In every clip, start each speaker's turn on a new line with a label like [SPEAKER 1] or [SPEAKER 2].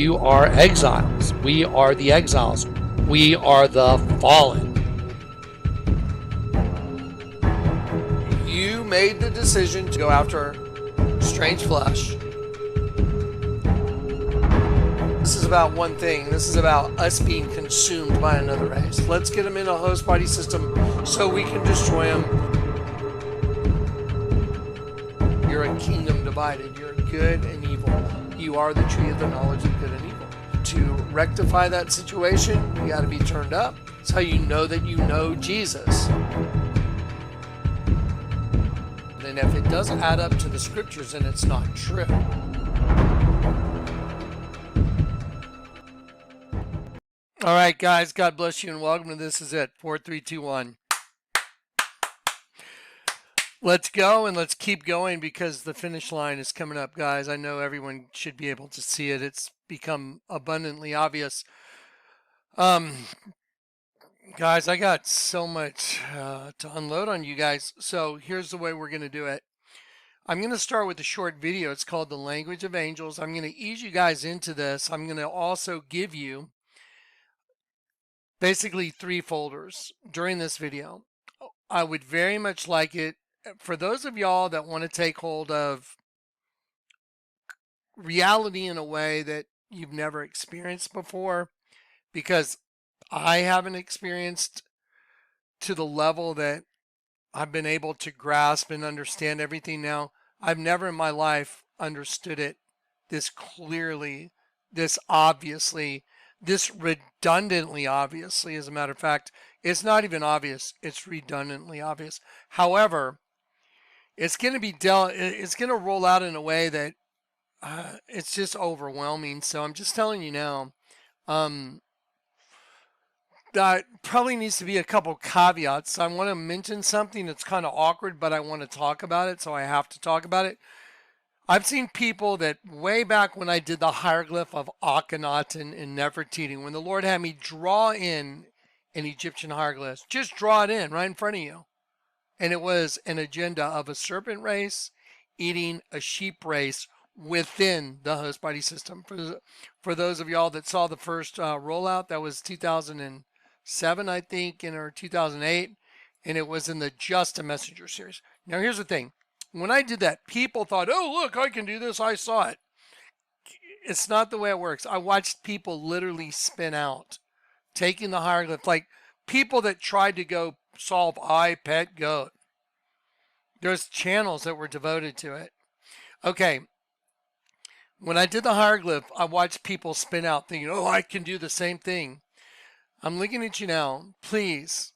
[SPEAKER 1] You are exiles. We are the exiles. We are the fallen.
[SPEAKER 2] You made the decision to go after strange flesh. This is about one thing. This is about us being consumed by another race. Let's get them in a host body system so we can destroy them. You're a kingdom divided. You're good and evil. You are the tree of the knowledge of good and evil. To rectify that situation, you got to be turned up. It's how you know that you know Jesus. And if it doesn't add up to the scriptures, then it's not true. All right, guys, God bless you and welcome to This Is It, 4, 3, 2, 1. Let's go and let's keep going because the finish line is coming up, guys. I know everyone should be able to see it. It's become abundantly obvious. Guys, I got so much to unload on you guys. So here's the way we're going to do it. I'm going to start with a short video. It's called The Language of Angels. I'm going to ease you guys into this. I'm going to also give you basically 3 folders during this video. I would very much like it for those of y'all that want to take hold of reality in a way that you've never experienced before, because I haven't experienced to the level that I've been able to grasp and understand everything now. I've never in my life understood it this clearly, this obviously, this redundantly obviously. As a matter of fact, it's not even obvious, it's redundantly obvious. However, it's going to be it's going to roll out in a way that it's just overwhelming. So I'm just telling you now, that probably needs to be a couple caveats. I want to mention something that's kind of awkward, but I want to talk about it, so I have to talk about it. I've seen people that way back when I did the hieroglyph of Akhenaten and Nefertiti, when the Lord had me draw in an Egyptian hieroglyph, just draw it in right in front of you. And it was an agenda of a serpent race eating a sheep race within the host body system. For those of y'all that saw the first rollout, that was 2007, I think, or 2008, and it was in the Just a Messenger series. Now, here's the thing. When I did that, people thought, oh, look, I can do this. I saw it. It's not the way it works. I watched people literally spin out, taking the hieroglyph, like people that tried to go solve I, Pet, Goat. There's channels that were devoted to it. Okay. When I did the hieroglyph, I watched people spin out thinking, oh, I can do the same thing. I'm looking at you now. Please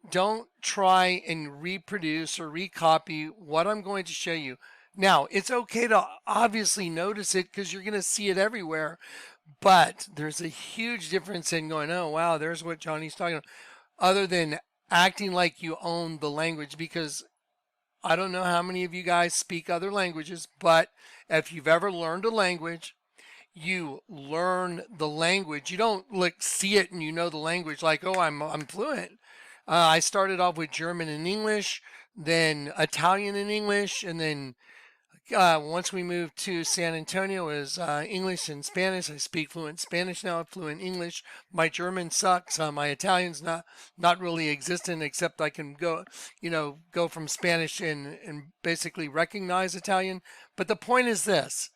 [SPEAKER 2] don't try and reproduce or recopy what I'm going to show you. Now, it's okay to obviously notice it because you're going to see it everywhere. But there's a huge difference in going, oh, wow, there's what Johnny's talking about, other than acting like you own the language. Because I don't know how many of you guys speak other languages, but if you've ever learned a language, you learn the language. You don't like see it and you know the language like, oh, I'm fluent. I started off with German and English, then Italian and English, and then once we moved to San Antonio, it was English and Spanish. I speak fluent Spanish now, fluent English. My German sucks. My Italian's not really existent, except I can go from Spanish and basically recognize Italian. But the point is this.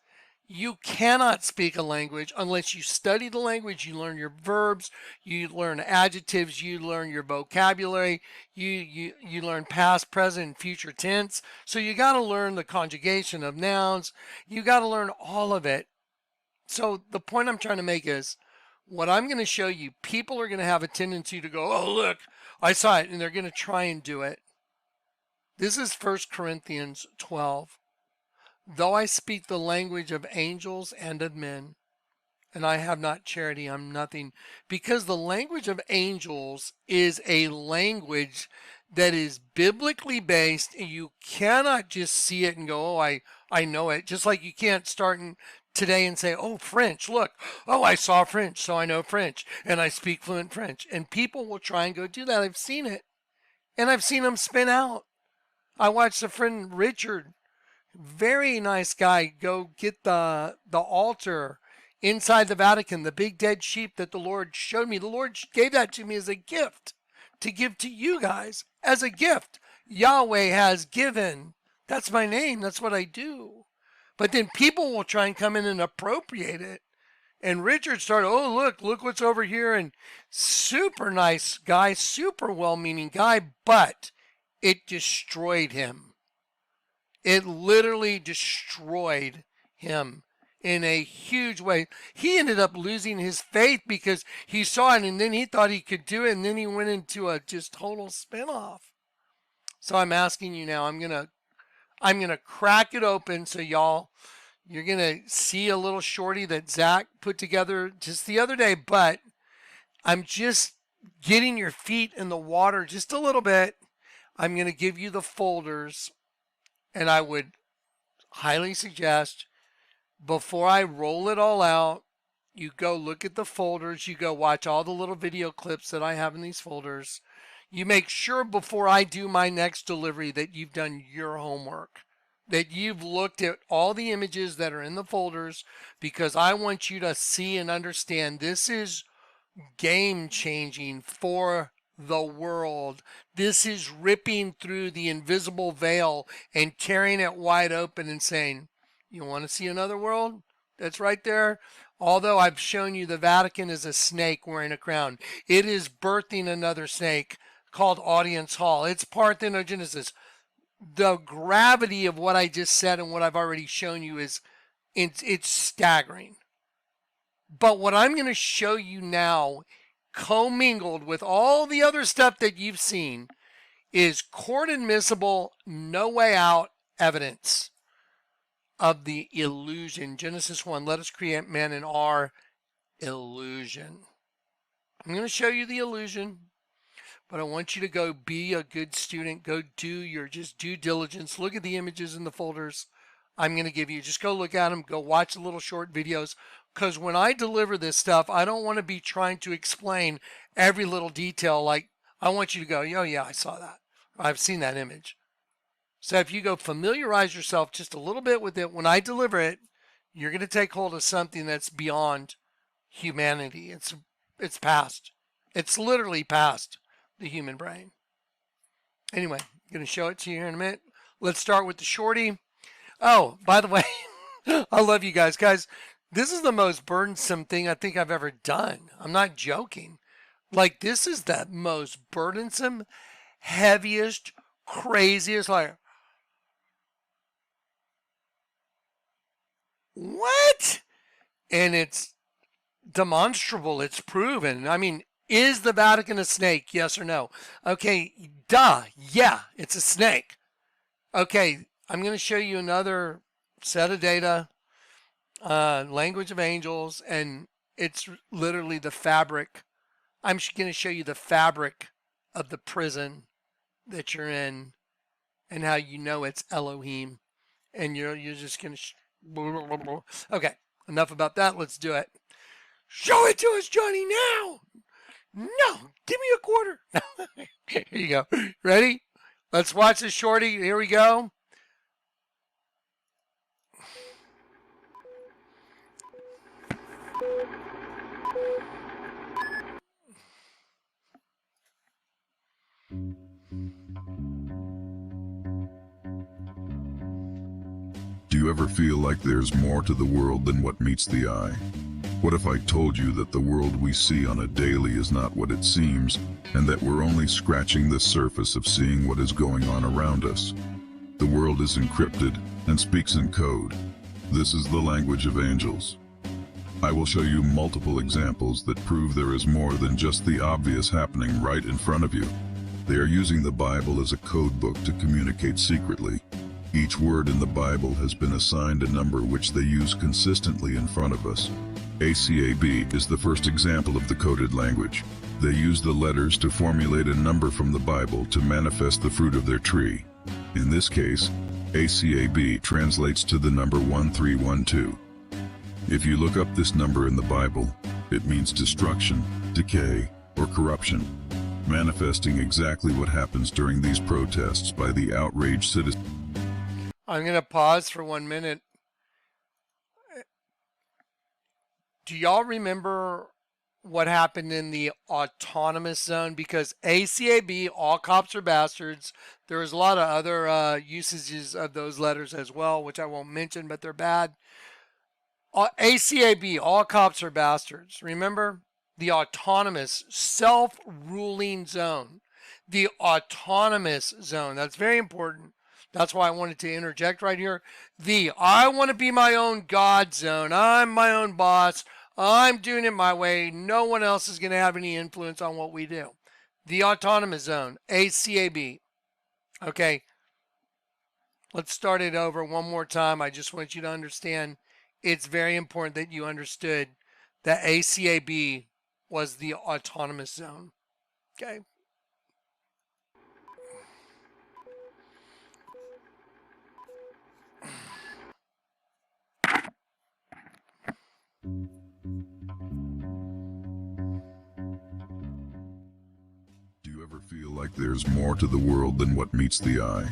[SPEAKER 2] You cannot speak a language unless you study the language. You learn your verbs, you learn adjectives, you learn your vocabulary, you learn past, present, and future tense. So you got to learn the conjugation of nouns. You got to learn all of it. So the point I'm trying to make is what I'm going to show you, people are going to have a tendency to go, oh, look, I saw it, and they're going to try and do it. This is 1 Corinthians 12. Though I speak the language of angels and of men, and I have not charity, I'm nothing. Because the language of angels is a language that is biblically based, and you cannot just see it and go, oh, I know it. Just like you can't start today and say, oh, French, look, oh, I saw French, so I know French, and I speak fluent French. And people will try and go do that. I've seen it, and I've seen them spin out. I watched a friend, Richard, very nice guy, go get the altar inside the Vatican, the big dead sheep that the Lord showed me. The Lord gave that to me as a gift to give to you guys as a gift. Yahweh has given. That's my name. That's what I do. But then people will try and come in and appropriate it. And Richard started, oh, look what's over here. And super nice guy, super well-meaning guy, but it destroyed him. It literally destroyed him in a huge way. He ended up losing his faith because he saw it and then he thought he could do it. And then he went into a just total spinoff. So I'm asking you now, I'm gonna crack it open so you're gonna see a little shorty that Zach put together just the other day, but I'm just getting your feet in the water just a little bit. I'm gonna give you the folders, and I would highly suggest before I roll it all out, you go look at the folders, you go watch all the little video clips that I have in these folders. You make sure before I do my next delivery that you've done your homework, that you've looked at all the images that are in the folders, because I want you to see and understand this is game changing for the world. This is ripping through the invisible veil and tearing it wide open and saying, you want to see another world? That's right there. Although I've shown you the Vatican is a snake wearing a crown, it is birthing another snake called Audience Hall. It's parthenogenesis. The gravity of what I just said and what I've already shown you is it's staggering. But what I'm going to show you now, commingled with all the other stuff that you've seen, is court admissible, no way out evidence of the illusion. Genesis 1, let us create man in our illusion. I'm going to show you the illusion. But I want you to go be a good student. Go do your just due diligence. Look at the images in the folders I'm going to give you. Just go look at them. Go watch the little short videos. Because when I deliver this stuff, I don't want to be trying to explain every little detail. Like, I want you to go, oh, yeah, I saw that. I've seen that image. So if you go familiarize yourself just a little bit with it, when I deliver it, you're going to take hold of something that's beyond humanity. It's past. It's literally past the human brain. Anyway, I'm going to show it to you here in a minute. Let's start with the shorty. Oh, by the way, I love you guys. Guys, this is the most burdensome thing I think I've ever done. I'm not joking. Like, this is the most burdensome, heaviest, craziest, like, what? And it's demonstrable. It's proven. I mean, is the Vatican a snake? Yes or no? Okay, duh. Yeah, it's a snake. Okay, I'm going to show you another set of data, language of angels, and it's literally the fabric. I'm going to show you the fabric of the prison that you're in and how you know it's Elohim. And you're just going to... Okay, enough about that. Let's do it. Show it to us, Johnny, now. No, give me a quarter. Here you go. Ready? Let's watch this shorty. Here we go.
[SPEAKER 3] Do you ever feel like there's more to the world than what meets the eye? What if I told you that the world we see on a daily is not what it seems, and that we're only scratching the surface of seeing what is going on around us? The world is encrypted and speaks in code. This is the language of angels. I will show you multiple examples that prove there is more than just the obvious happening right in front of you. They are using the Bible as a code book to communicate secretly. Each word in the Bible has been assigned a number which they use consistently in front of us. ACAB is the first example of the coded language. They use the letters to formulate a number from the Bible to manifest the fruit of their tree. In this case, ACAB translates to the number 1312. If you look up this number in the Bible, it means destruction, decay, or corruption, manifesting exactly what happens during these protests by the outraged citizens.
[SPEAKER 2] I'm going to pause for 1 minute. Do y'all remember what happened in the autonomous zone? Because ACAB, all cops are bastards. There was a lot of other usages of those letters as well, which I won't mention, but they're bad. ACAB, all cops are bastards. Remember? The autonomous, self ruling zone. The autonomous zone. That's very important. That's why I wanted to interject right here. The I want to be my own God zone. I'm my own boss. I'm doing it my way. No one else is going to have any influence on what we do. The autonomous zone, ACAB. Okay, let's start it over one more time. I just want you to understand it's very important that you understood that ACAB was the autonomous zone. Okay.
[SPEAKER 3] Do you ever feel like there's more to the world than what meets the eye?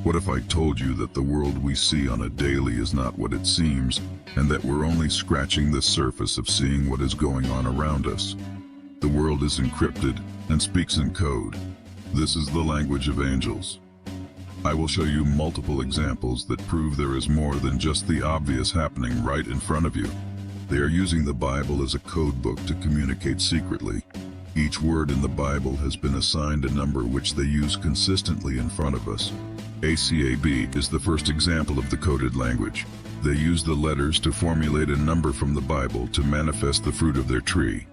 [SPEAKER 3] What if I told you that the world we see on a daily is not what it seems, and that we're only scratching the surface of seeing what is going on around us? The world is encrypted and speaks in code. This is the language of angels. I will show you multiple examples that prove there is more than just the obvious happening right in front of you. They are using the Bible as a code book to communicate secretly. Each word in the Bible has been assigned a number which they use consistently in front of us. ACAB is the first example of the coded language. They use the letters to formulate a number from the Bible to manifest the fruit of their tree.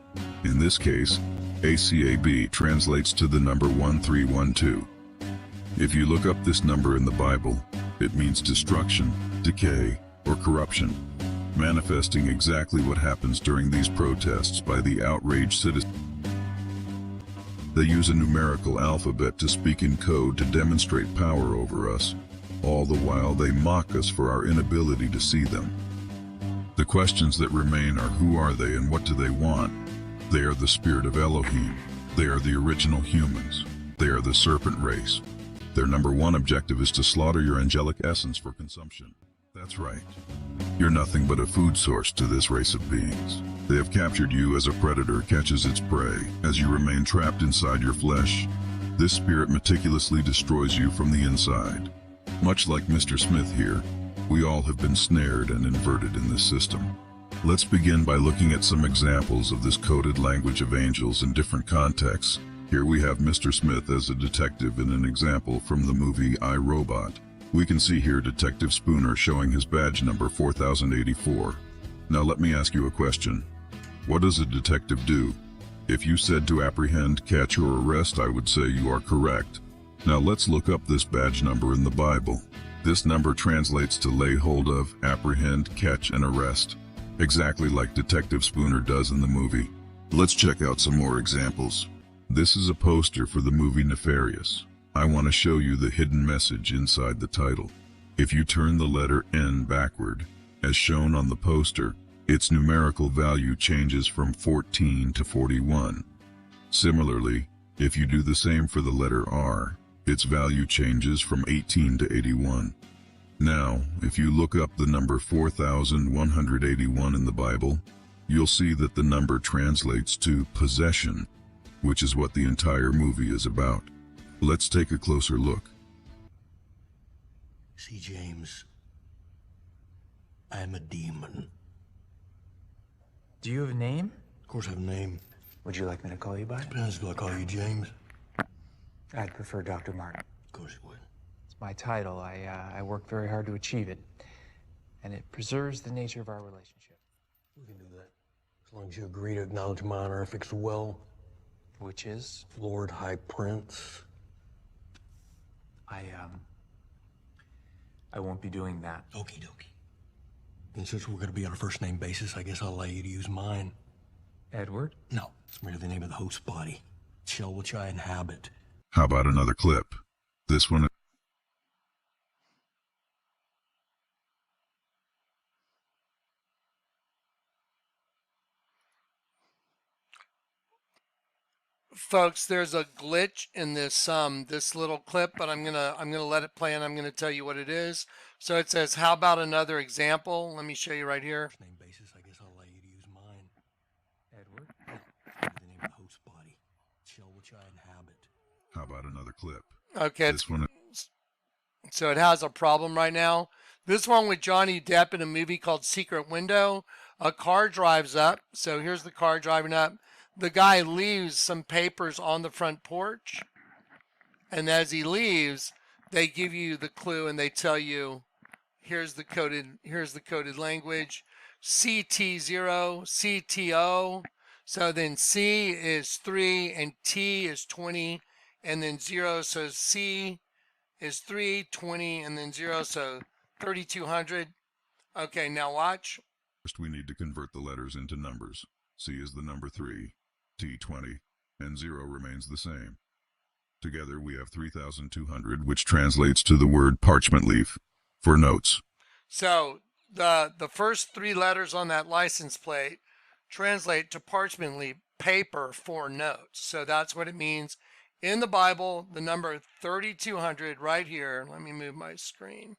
[SPEAKER 3] In this case, ACAB translates to the number 1312. If you look up this number in the Bible, it means destruction, decay, or corruption, manifesting exactly what happens during these protests by the outraged citizens. They use a numerical alphabet to speak in code to demonstrate power over us. All the while they mock us for our inability to see them. The questions that remain are who are they and what do they want? They are the spirit of Elohim. They are the original humans. They are the serpent race. Their number one objective is to slaughter your angelic essence for consumption. That's right. You're nothing but a food source to this race of beings. They have captured you as a predator catches its prey, as you remain trapped inside your flesh. This spirit meticulously destroys you from the inside. Much like Mr. Smith here, we all have been snared and inverted in this system. Let's begin by looking at some examples of this coded language of angels in different contexts. Here we have Mr. Smith as a detective in an example from the movie I, Robot. We can see here Detective Spooner showing his badge number 4084. Now let me ask you a question. What does a detective do? If you said to apprehend, catch, or arrest, I would say you are correct. Now let's look up this badge number in the Bible. This number translates to lay hold of, apprehend, catch, and arrest, exactly like Detective Spooner does in the movie. Let's check out some more examples. This is a poster for the movie Nefarious. I want to show you the hidden message inside the title. If you turn the letter N backward, as shown on the poster, its numerical value changes from 14 to 41. Similarly, if you do the same for the letter R, its value changes from 18 to 81. Now, if you look up the number 4181 in the Bible, you'll see that the number translates to possession, which is what the entire movie is about. Let's take a closer look.
[SPEAKER 4] See, James, I'm a demon.
[SPEAKER 5] Do you have a name?
[SPEAKER 4] Of course I have a name.
[SPEAKER 5] Would you like me to call you by it?
[SPEAKER 4] Depends, do I call you James?
[SPEAKER 5] I'd prefer Dr. Martin.
[SPEAKER 4] Of course you would.
[SPEAKER 5] It's my title. I work very hard to achieve it, and it preserves the nature of our relationship.
[SPEAKER 4] We can do that. As long as you agree to acknowledge my honorifics well.
[SPEAKER 5] Which is?
[SPEAKER 4] Lord High Prince.
[SPEAKER 5] I won't be doing that.
[SPEAKER 4] Okie dokie. And since we're gonna be on a first name basis, I guess I'll allow you to use mine.
[SPEAKER 5] Edward?
[SPEAKER 4] No, it's merely the name of the host body. Shell which I inhabit.
[SPEAKER 3] How about another clip? This one.
[SPEAKER 2] Folks, there's a glitch in this this little clip, but I'm gonna let it play and I'm gonna tell you what it is. So it says, how about another example? Let me show you right here.
[SPEAKER 4] First name basis, I guess I'll allow you to use mine.
[SPEAKER 3] How about another clip?
[SPEAKER 2] Okay,
[SPEAKER 3] This one.
[SPEAKER 2] so it has a problem right now. This one with Johnny Depp in a movie called Secret Window. A car drives up. So here's the car driving up. The guy leaves some papers on the front porch. And as he leaves, they give you the clue and they tell you, here's the coded language. CT0, CTO. So then C is 3 and T is 20 and then 0. So C is 3, 20, and then 0. So 3200. Okay, now watch.
[SPEAKER 3] First, we need to convert the letters into numbers. C is the number 3, T 20, and 0 remains the same. Together we have 3,200, which translates to the word parchment leaf for notes.
[SPEAKER 2] So the first 3 letters on that license plate translate to parchment leaf, paper for notes. So that's what it means. In the Bible, the number 3,200 right here. Let me move my screen.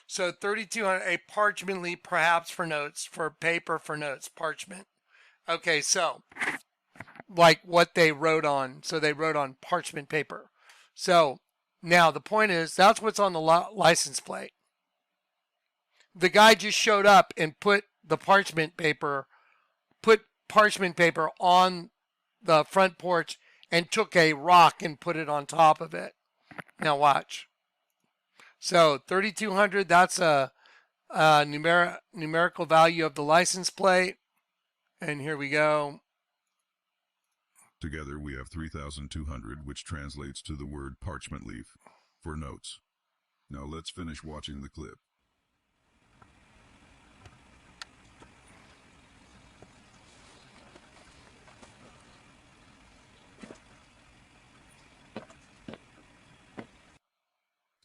[SPEAKER 2] So 3,200, a parchment leaf, perhaps for notes, for paper for notes, parchment. Okay, so like what they wrote on. So they wrote on parchment paper. So now the point is, that's what's on the license plate. The guy just showed up and put parchment paper on the front porch and took a rock and put it on top of it. Now watch. So 3,200, that's a numerical value of the license plate. And here we go.
[SPEAKER 3] Together we have 3,200, which translates to the word parchment leaf for notes. Now let's finish watching the clip.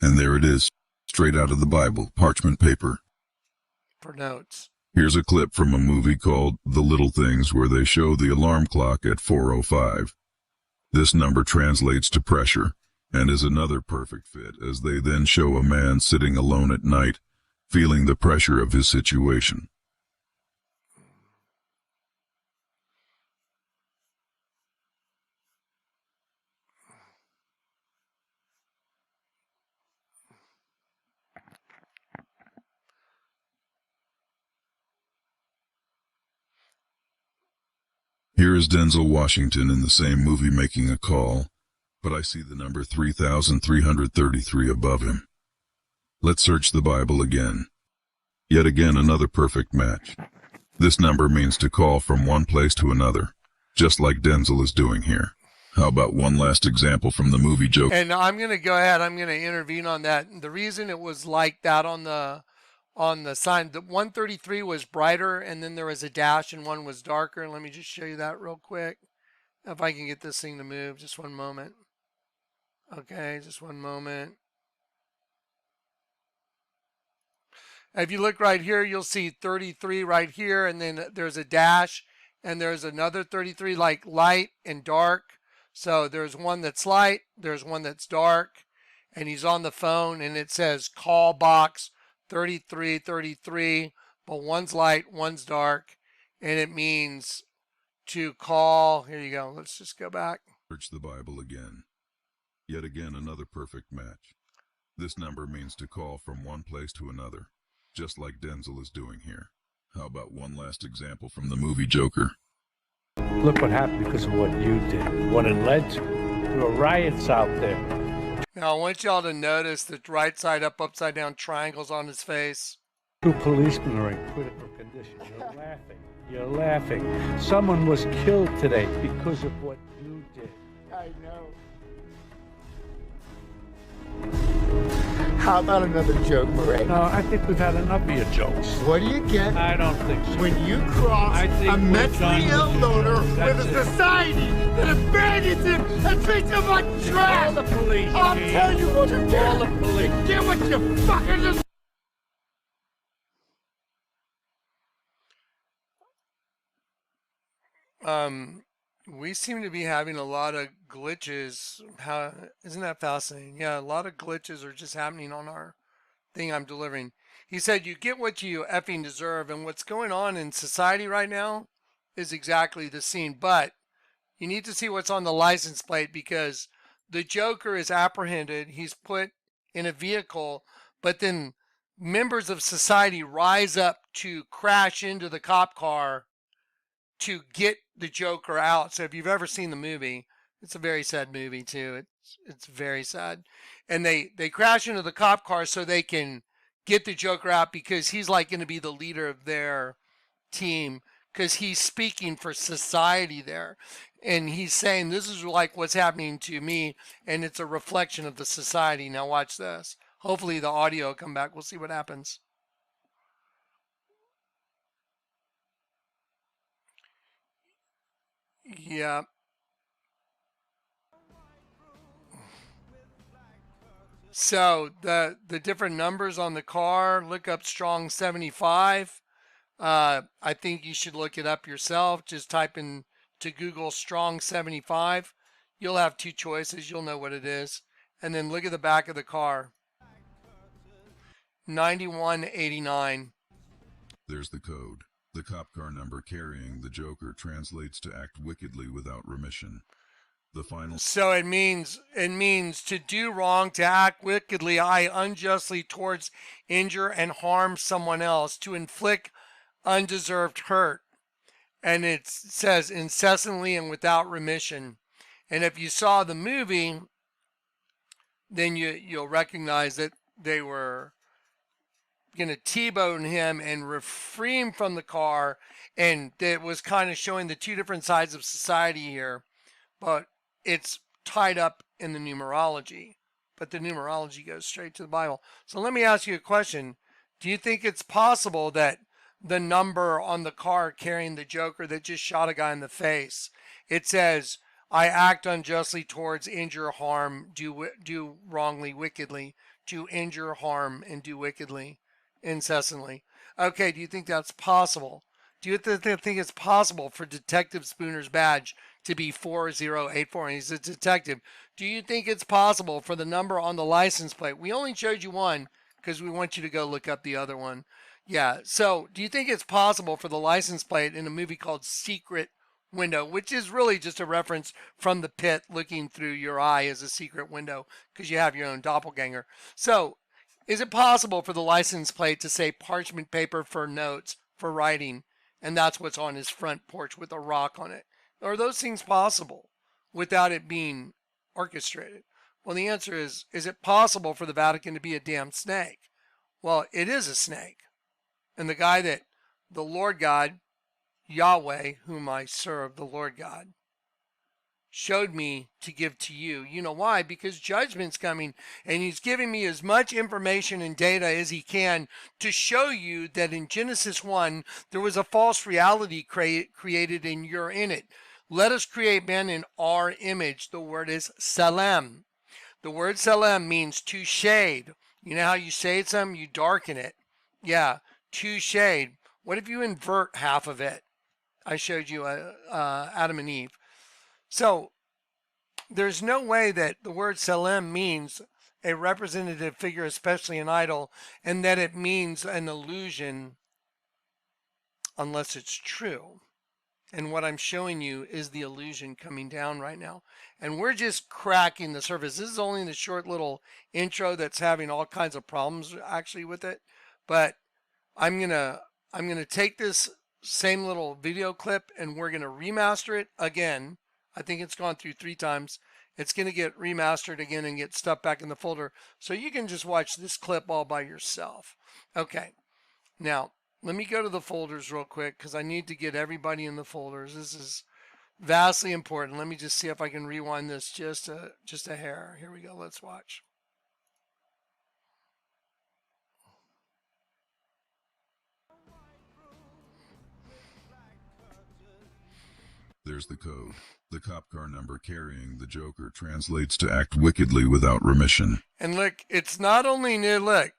[SPEAKER 3] And there it is, straight out of the Bible, parchment paper.
[SPEAKER 2] For notes.
[SPEAKER 3] Here's a clip from a movie called The Little Things where they show the alarm clock at 4:05. This number translates to pressure and is another perfect fit as they then show a man sitting alone at night, feeling the pressure of his situation. Here is Denzel Washington in the same movie making a call, but I see the number 3,333 above him. Let's search the Bible again. Yet again another perfect match. This number means to call from one place to another, just like Denzel is doing here. How about one last example from the movie Joker?
[SPEAKER 2] And I'm going to go ahead, I'm going to intervene on that. The reason it was like that on the sign, the 133 was brighter and then there was a dash and one was darker. Let me just show you that real quick. If I can get this thing to move, just one moment. Okay, just one moment. If you look right here, you'll see 33 right here, and then there's a dash, and there's another 33 like light and dark. So there's one that's light, there's one that's dark, and he's on the phone, and it says call box 3333, but one's light, one's dark, and it means to call. Here you go. Let's just go back.
[SPEAKER 3] Search the Bible again. Yet again another perfect match. This number means to call from one place to another, just like Denzel is doing here. How about one last example from the movie Joker?
[SPEAKER 6] Look what happened because of what you did, what it led to. There were riots out there.
[SPEAKER 2] Now I want y'all to notice the right side up, upside down triangles on his face.
[SPEAKER 6] 2 policemen are in critical condition. You're laughing. You're laughing. Someone was killed today because of what you did.
[SPEAKER 7] I know. How about another joke, Murray?
[SPEAKER 6] No, I think we've had enough of your jokes.
[SPEAKER 7] What do you get
[SPEAKER 6] I don't think so.
[SPEAKER 7] when you cross
[SPEAKER 6] I think
[SPEAKER 7] a
[SPEAKER 6] we're
[SPEAKER 7] mentally
[SPEAKER 6] done
[SPEAKER 7] ill
[SPEAKER 6] with you.
[SPEAKER 7] loner
[SPEAKER 6] That's
[SPEAKER 7] with a
[SPEAKER 6] it.
[SPEAKER 7] society that abandons him and treats him like trash?
[SPEAKER 6] Call the police,
[SPEAKER 7] I'll
[SPEAKER 6] Gene.
[SPEAKER 7] tell you what you
[SPEAKER 6] Call
[SPEAKER 7] get.
[SPEAKER 6] the police.
[SPEAKER 7] You get what you fucking deserve.
[SPEAKER 2] We seem to be having a lot of glitches. How isn't that fascinating? Yeah, a lot of glitches are just happening on our thing I'm delivering. He said, you get what you effing deserve. And what's going on in society right now is exactly the scene. But you need to see what's on the license plate, because the Joker is apprehended. He's put in a vehicle, but then members of society rise up to crash into the cop car to get the Joker out. So if you've ever seen the movie, it's a very sad movie too. It's very sad. And they crash into the cop car so they can get the Joker out, because he's like going to be the leader of their team, because he's speaking for society there. And he's saying, this is like what's happening to me, and it's a reflection of the society. Now watch this. Hopefully the audio will come back. We'll see what happens. Yeah. So the different numbers on the car, look up Strong 75. I think you should look it up yourself. Just type in to Google Strong 75. You'll have two choices. You'll know what it is. And then look at the back of the car. 9189.
[SPEAKER 3] There's the code. The cop car number carrying the Joker translates to act wickedly without remission. The final.
[SPEAKER 2] So it means to do wrong, to act wickedly, unjustly towards, injure and harm someone else, to inflict undeserved hurt. And it says incessantly and without remission. And if you saw the movie, then you'll recognize that they were going to T-bone him and free him from the car. And it was kind of showing the two different sides of society here. But it's tied up in the numerology. But the numerology goes straight to the Bible. So let me ask you a question. Do you think it's possible that the number on the car carrying the Joker that just shot a guy in the face, it says, I act unjustly towards, injure, harm, do wrongly, wickedly, to injure, harm, and do wickedly, incessantly. Okay, do you think that's possible? Do you think it's possible for Detective Spooner's badge to be 4084 and he's a detective? Do you think it's possible for the number on the license plate? We only showed you one because we want you to go look up the other one. Yeah, so do you think it's possible for the license plate in a movie called Secret Window, which is really just a reference from the pit looking through your eye as a secret window because you have your own doppelganger. So is it possible for the license plate to say parchment paper for notes, for writing, and that's what's on his front porch with a rock on it? Are those things possible without it being orchestrated? Well, the answer is it possible for the Vatican to be a damn snake? Well, it is a snake. And the guy that the Lord God, Yahweh, whom I serve, the Lord God, showed me to give to you. You know why? Because judgment's coming, and he's giving me as much information and data as he can to show you that in Genesis 1, there was a false reality created and you're in it. Let us create man in our image. The word is Salem. The word Salem means to shade. You know how you shade something? You darken it. Yeah, to shade. What if you invert half of it? I showed you Adam and Eve. So there's no way that the word Salem means a representative figure, especially an idol, and that it means an illusion unless it's true. And what I'm showing you is the illusion coming down right now. And we're just cracking the surface. This is only the short little intro that's having all kinds of problems actually with it. But I'm gonna take this same little video clip and we're gonna remaster it again. I think it's gone through 3 times. It's gonna get remastered again and get stuffed back in the folder. So you can just watch this clip all by yourself. Okay, now let me go to the folders real quick because I need to get everybody in the folders. This is vastly important. Let me just see if I can rewind this just a hair. Here we go. Let's watch.
[SPEAKER 3] There's the code. The cop car number carrying the Joker translates to act wickedly without remission.
[SPEAKER 2] And look, it's not only new. Look,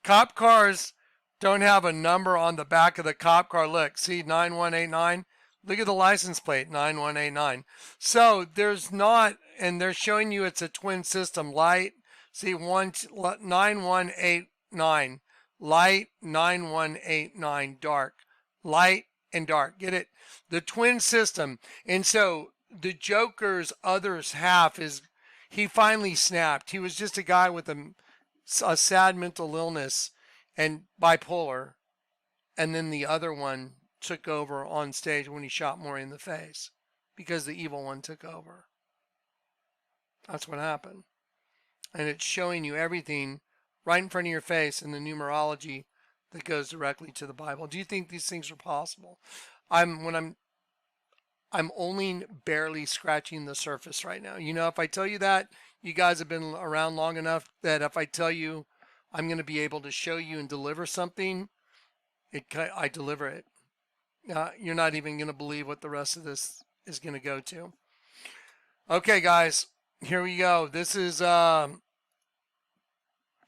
[SPEAKER 2] cop cars don't have a number on the back of the cop car. Look, see 9189. Look at the license plate, 9189. So there's not, and they're showing you it's a twin system. Light, see 9189. Light, 9189. Dark. Light and dark. Get it? The twin system. And so the Joker's other half is he finally snapped. He was just a guy with a sad mental illness and bipolar. And then the other one took over on stage when he shot Maury in the face because the evil one took over. That's what happened. And it's showing you everything right in front of your face in the numerology that goes directly to the Bible. Do you think these things are possible? I'm only barely scratching the surface right now. You know, if I tell you that, you guys have been around long enough that if I tell you I'm going to be able to show you and deliver something, I deliver it. You're not even going to believe what the rest of this is going to go to. Okay, guys, here we go. This is time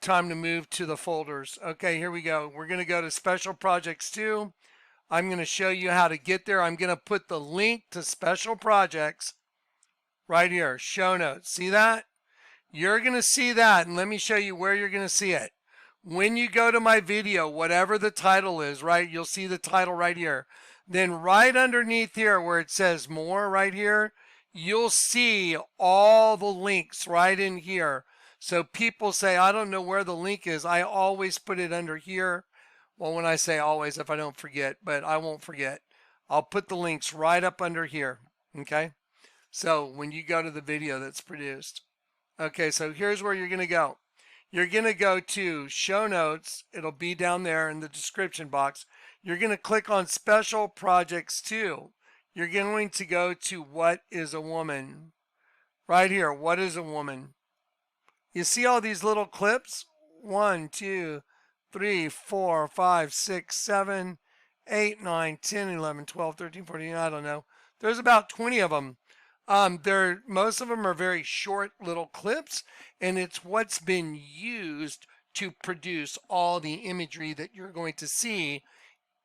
[SPEAKER 2] to move to the folders. Okay, here we go. We're going to go to Special Projects 2. I'm going to show you how to get there. I'm going to put the link to Special Projects right here. Show notes. See that? You're going to see that, and let me show you where you're going to see it. When you go to my video, whatever the title is, right, you'll see the title right here. Then right underneath here where it says more right here, you'll see all the links right in here. So people say, I don't know where the link is. I always put it under here. Well, when I say always, if I don't forget, but I won't forget, I'll put the links right up under here. Okay. So when you go to the video that's produced. Okay. So here's where you're going to go. You're going to go to show notes. It'll be down there in the description box. You're going to click on Special Projects 2. You're going to go to What is a Woman? Right here. What is a woman? You see all these little clips? 1, 2, 3, 4, 5, 6, 7, 8, 9, 10, 11, 12, 13, 14, I don't know. There's about 20 of them. Most of them are very short little clips, and it's what's been used to produce all the imagery that you're going to see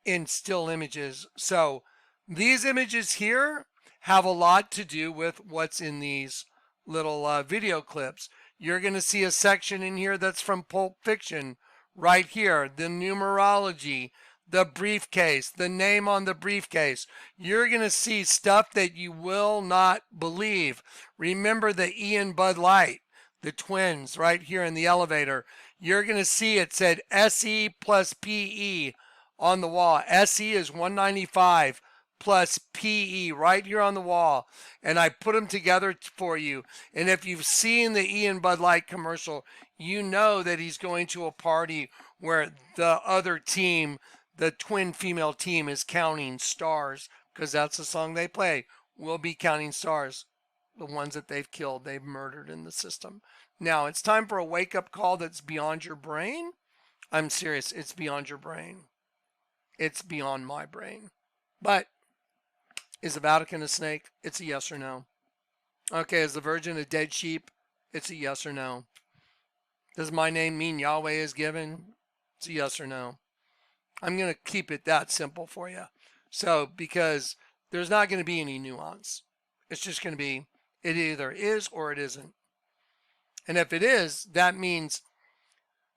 [SPEAKER 2] in still images. So these images here have a lot to do with what's in these little video clips. You're going to see a section in here that's from Pulp Fiction right here, the numerology, the briefcase, the name on the briefcase. You're going to see stuff that you will not believe. Remember the Ian Bud Light, the twins right here in the elevator. You're going to see it said SE plus PE on the wall. SE is 195 plus PE right here on the wall. And I put them together for you. And if you've seen the Ian Bud Light commercial, you know that he's going to a party where the other team, the twin female team, is counting stars, because that's the song they play. We'll be counting stars. The ones that they've killed, they've murdered in the system. Now, it's time for a wake-up call that's beyond your brain. I'm serious. It's beyond your brain. It's beyond my brain. But is the Vatican a snake? It's a yes or no. Okay, is the Virgin a dead sheep? It's a yes or no. Does my name mean Yahweh is given? It's a yes or no. I'm going to keep it that simple for you. So, because there's not going to be any nuance. It's just going to be, it either is or it isn't. And if it is, that means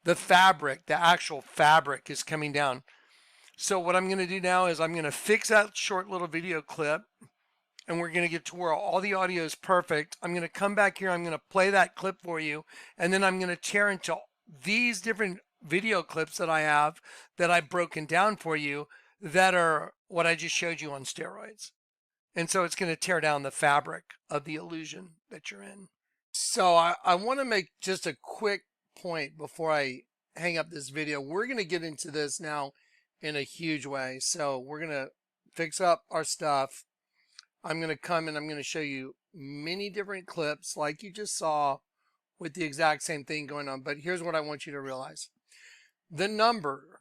[SPEAKER 2] the fabric, the actual fabric is coming down. So what I'm going to do now is I'm going to fix that short little video clip, and we're going to get to where all the audio is perfect. I'm going to come back here. I'm going to play that clip for you, and then I'm going to tear into these different video clips that I have that I've broken down for you that are what I just showed you on steroids. And so it's going to tear down the fabric of the illusion that you're in. So I want to make just a quick point before I hang up this video. We're going to get into this now in a huge way. So we're going to fix up our stuff. I'm going to come and I'm going to show you many different clips like you just saw with the exact same thing going on. But here's what I want you to realize. The number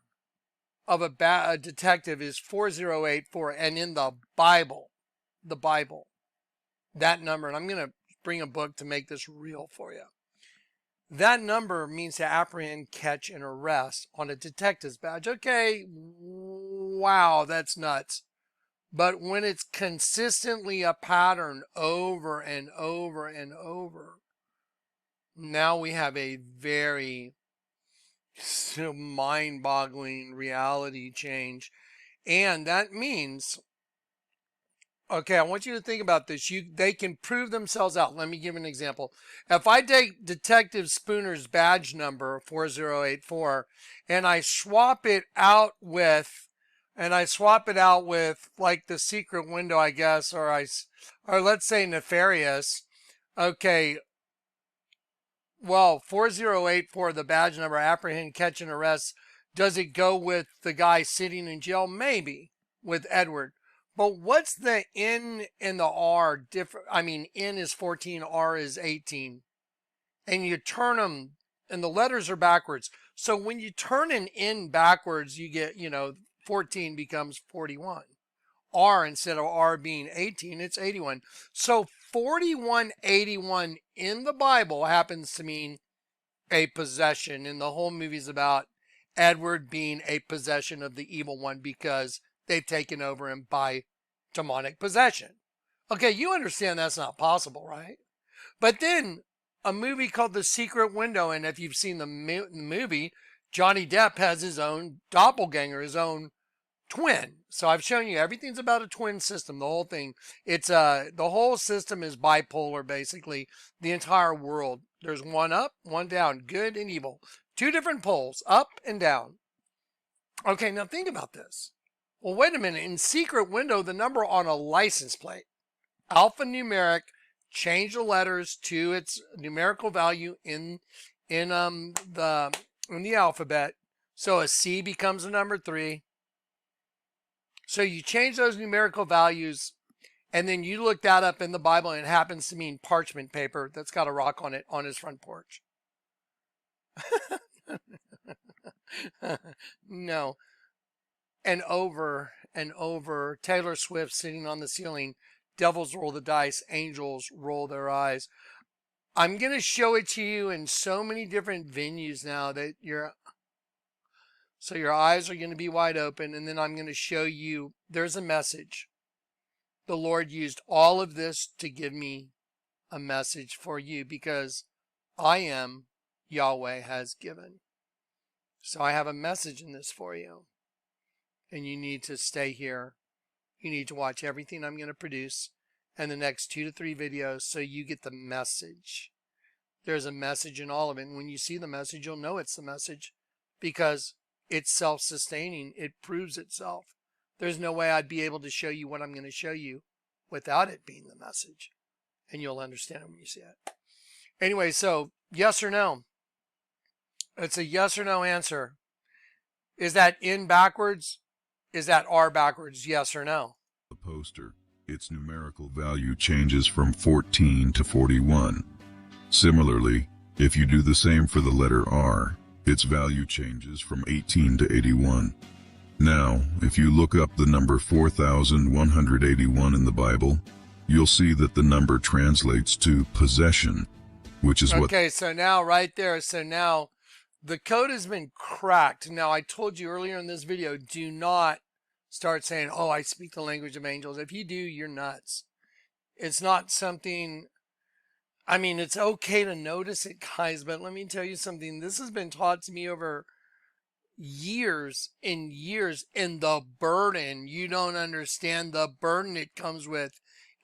[SPEAKER 2] of a detective is 4084, and in the Bible, that number, and I'm going to bring a book to make this real for you. That number means to apprehend, catch, and arrest on a detective's badge. Okay, wow, that's nuts. But when it's consistently a pattern over and over and over, now we have a very mind-boggling reality change. And that means Okay, I want you to think about this. They can prove themselves out. Let me give you an example. If I take Detective Spooner's badge number 4084 and I swap it out with like the secret window, I guess, or let's say nefarious. Okay. Well, 4084, the badge number, apprehend, catch, and arrest. Does it go with the guy sitting in jail? Maybe with Edward. But what's the N and the R different? I mean, N is 14, R is 18. And you turn them, and the letters are backwards. So when you turn an N backwards, you get, 14 becomes 41. R, instead of R being 18, it's 81. So 4181 in the Bible happens to mean a possession. And the whole movie's about Edward being a possession of the evil one because they've taken over him by demonic possession. Okay, you understand that's not possible, right? But then a movie called The Secret Window, and if you've seen the movie, Johnny Depp has his own doppelganger, his own twin. So I've shown you everything's about a twin system. The whole thing, the whole system is bipolar, basically. The entire world. There's one up, one down, good and evil. Two different poles, up and down. Okay, now think about this. Well, wait a minute. In Secret Window, the number on a license plate, alphanumeric, change the letters to its numerical value in the alphabet. So a C becomes a number 3. So you change those numerical values, and then you look that up in the Bible, and it happens to mean parchment paper that's got a rock on it on his front porch. No. And over, Taylor Swift sitting on the ceiling, devils roll the dice, angels roll their eyes. I'm going to show it to you in so many different venues now that your eyes are going to be wide open, and then I'm going to show you there's a message. The Lord used all of this to give me a message for you because I am Yahweh has given. So I have a message in this for you. And you need to stay here. You need to watch everything I'm going to produce in the next 2 to 3 videos so you get the message. There's a message in all of it. And when you see the message, you'll know it's the message because it's self-sustaining. It proves itself. There's no way I'd be able to show you what I'm going to show you without it being the message. And you'll understand it when you see it. Anyway, so yes or no? It's a yes or no answer. Is that N backwards? Is that R backwards? Yes or no?
[SPEAKER 3] The poster, its numerical value changes from 14 to 41. Similarly, if you do the same for the letter R, its value changes from 18 to 81. Now, if you look up the number 4181 in the Bible, you'll see that the number translates to possession, which is what...
[SPEAKER 2] Okay, so now right there, the code has been cracked. Now, I told you earlier in this video, do not start saying, oh, I speak the language of angels. If you do, you're nuts. It's not something, I mean, it's okay to notice it, guys, but let me tell you something. This has been taught to me over years and years, and the burden, you don't understand the burden it comes with.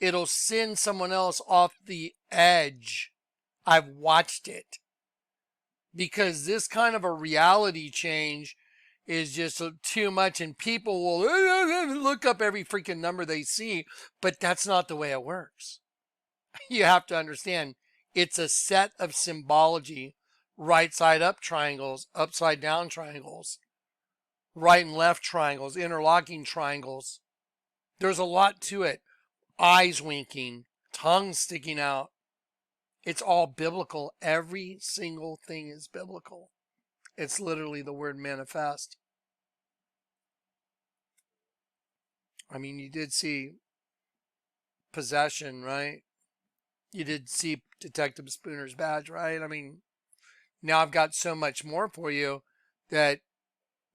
[SPEAKER 2] It'll send someone else off the edge. I've watched it. Because this kind of a reality change is just too much, and people will look up every freaking number they see, but that's not the way it works. You have to understand, it's a set of symbology, right side up triangles, upside down triangles, right and left triangles, interlocking triangles. There's a lot to it. Eyes winking, tongue sticking out. It's all biblical. Every single thing is biblical. It's literally the word manifest. I mean, you did see possession, right? You did see Detective Spooner's badge, right? I mean, now I've got so much more for you that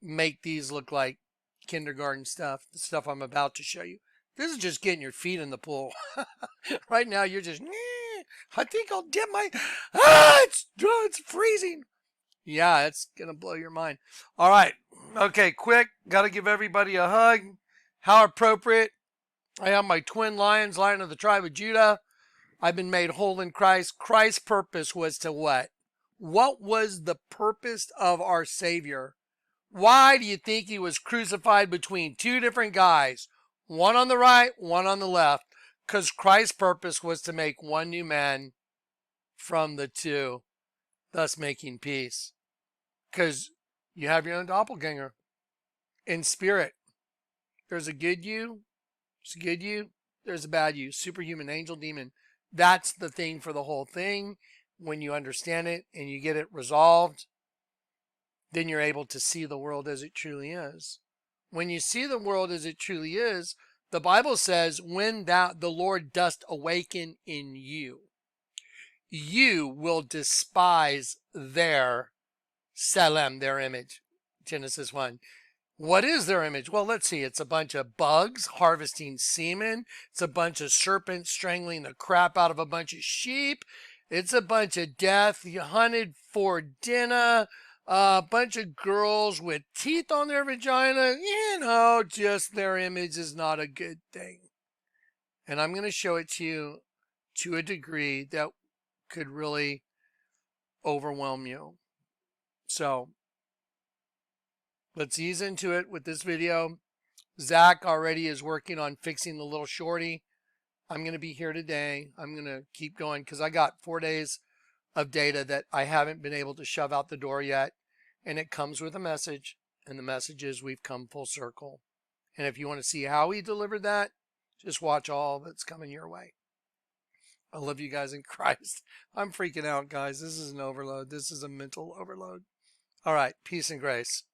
[SPEAKER 2] make these look like kindergarten stuff, the stuff I'm about to show you. This is just getting your feet in the pool. Right now, you're just, I think I'll dip my, it's freezing. Yeah, it's going to blow your mind. All right. Okay, quick. Got to give everybody a hug. How appropriate. I have my twin lions, Lion of the tribe of Judah. I've been made whole in Christ. Christ's purpose was to what? What was the purpose of our Savior? Why do you think he was crucified between two different guys? One on the right, one on the left. Because Christ's purpose was to make one new man from the two, thus making peace. Because you have your own doppelganger in spirit. There's a good you, there's a good you, there's a bad you, superhuman, angel, demon. That's the thing for the whole thing. When you understand it and you get it resolved, then you're able to see the world as it truly is. When you see the world as it truly is, the Bible says, when thou the Lord dost awaken in you, you will despise their Selem, their image. Genesis 1. What is their image? Well, let's see. It's a bunch of bugs harvesting semen. It's a bunch of serpents strangling the crap out of a bunch of sheep. It's a bunch of death hunted for dinner. A bunch of girls with teeth on their vagina. You know, just their image is not a good thing. And I'm going to show it to you to a degree that could really overwhelm you. So let's ease into it with this video. Zach already is working on fixing the little shorty. I'm going to be here today. I'm going to keep going because I got 4 days of data that I haven't been able to shove out the door yet. And it comes with a message. And the message is we've come full circle. And if you want to see how he delivered that, just watch all that's coming your way. I love you guys in Christ. I'm freaking out, guys. This is an overload. This is a mental overload. All right. Peace and grace.